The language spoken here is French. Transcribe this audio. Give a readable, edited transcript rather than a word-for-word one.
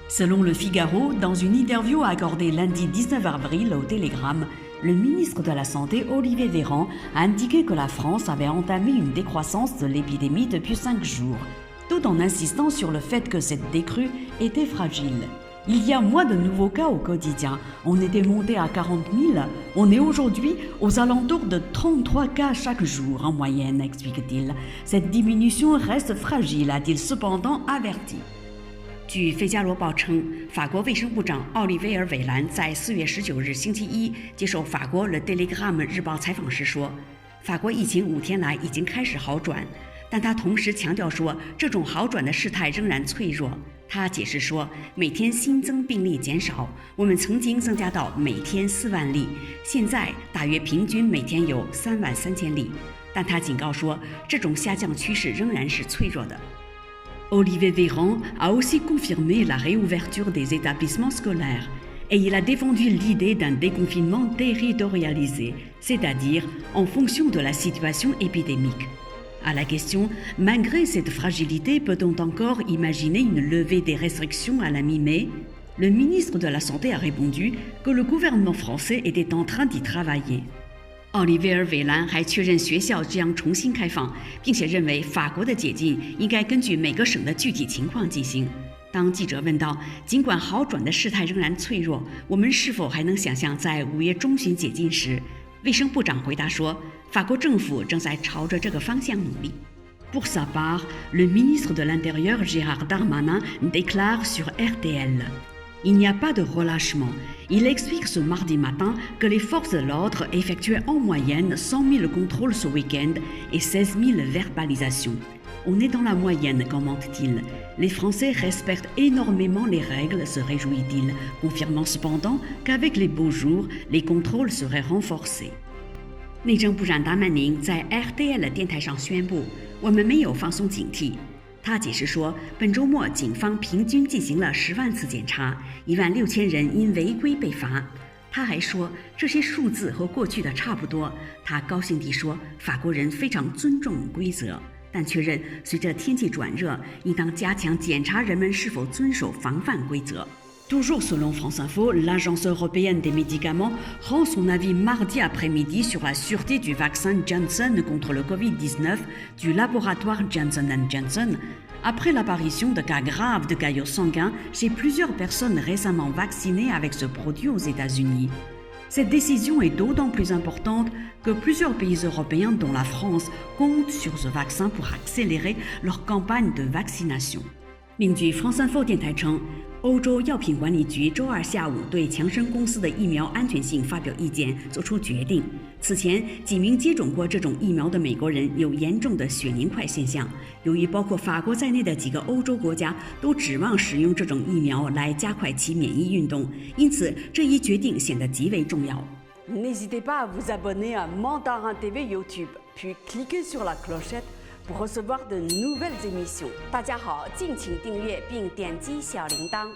Selon le Figaro, dans une interview accordée lundi 19 avril au Télégramme, le ministre de la Santé, Olivier Véran, a indiqué que la France avait entamé une décroissance de l'épidémie depuis 5 jours, tout en insistant sur le fait que cette décrue était fragile. Il y a moins de nouveaux cas au quotidien. On était monté à 40 000. On est aujourd'hui aux alentours de 33 cas chaque jour en moyenne, explique-t-il. Cette diminution reste fragile, a-t-il cependant averti. 据《费加罗报》称，法国卫生部长奥利维尔·韦兰在4月19日星期一接受法国《Le Télégramme》日报采访时说，法国疫情5天来已经开始好转，但他同时强调说，这种好转的事态仍然脆弱。他解释说，每天新增病例减少，我们曾经增加到每天4万例，现在大约平均每天有3万3千例，但他警告说，这种下降趋势仍然是脆弱的。Olivier Véran a aussi confirmé la réouverture des établissements scolaires et il a défendu l'idée d'un déconfinement territorialisé, c'est-à-dire en fonction de la situation épidémique. À la question « Malgré cette fragilité, peut-on encore imaginer une levée des restrictions à la mi-mai ?» Le ministre de la Santé a répondu que le gouvernement français était en train d'y travailler. 奥利维尔·韦兰还确认学校将重新开放，并且认为法国的解禁应该根据每个省的具体情况进行。当记者问到，尽管好转的事态仍然脆弱，我们是否还能想象在5月中旬解禁时，卫生部长回答说，法国政府正在朝着这个方向努力。Pour sa part, le ministre de l'Intérieur Gérald Darmanin déclare sur RTL.Il n'y a pas de relâchement. Il explique ce mardi matin que les forces de l'ordre effectuaient en moyenne 100 000 contrôles ce week-end et 16 000 verbalisations. On est dans la moyenne, commente-t-il. Les Français respectent énormément les règles, se réjouit-il, confirmant cependant qu'avec les beaux jours, les contrôles seraient renforcés. 内政部长达曼宁在 RTL 电台上宣布，我们没有放松警惕。他解释说，本周末警方平均进行了10万次检查，16000人因违规被罚。他还说，这些数字和过去的差不多。他高兴地说，法国人非常尊重规则，但确认随着天气转热，应当加强检查人们是否遵守防范规则。Toujours selon France Info, l'Agence européenne des médicaments rend son avis mardi après-midi sur la sûreté du vaccin Johnson contre le Covid-19 du laboratoire Johnson & Johnson, après l'apparition de cas graves de caillots sanguins chez plusieurs personnes récemment vaccinées avec ce produit aux États-Unis. Cette décision est d'autant plus importante que plusieurs pays européens, dont la France, comptent sur ce vaccin pour accélérer leur campagne de vaccination. 另据 France Info 电台称，欧洲药品管理局周二下午对强生公司的疫苗安全性发表意见，作出决定。此前，几名接种过这种疫苗的美国人有严重的血凝块现象。由于包括法国在内的几个欧洲国家都指望使用这种疫苗来加快其免疫运动，因此这一决定显得极为重要。N'hésitez pas à vous abonner à Mandarin TV YouTube, puis cliquez sur la clochette.pour recevoir de nouvelles émissions. 大家好，敬请订阅并点击小铃铛。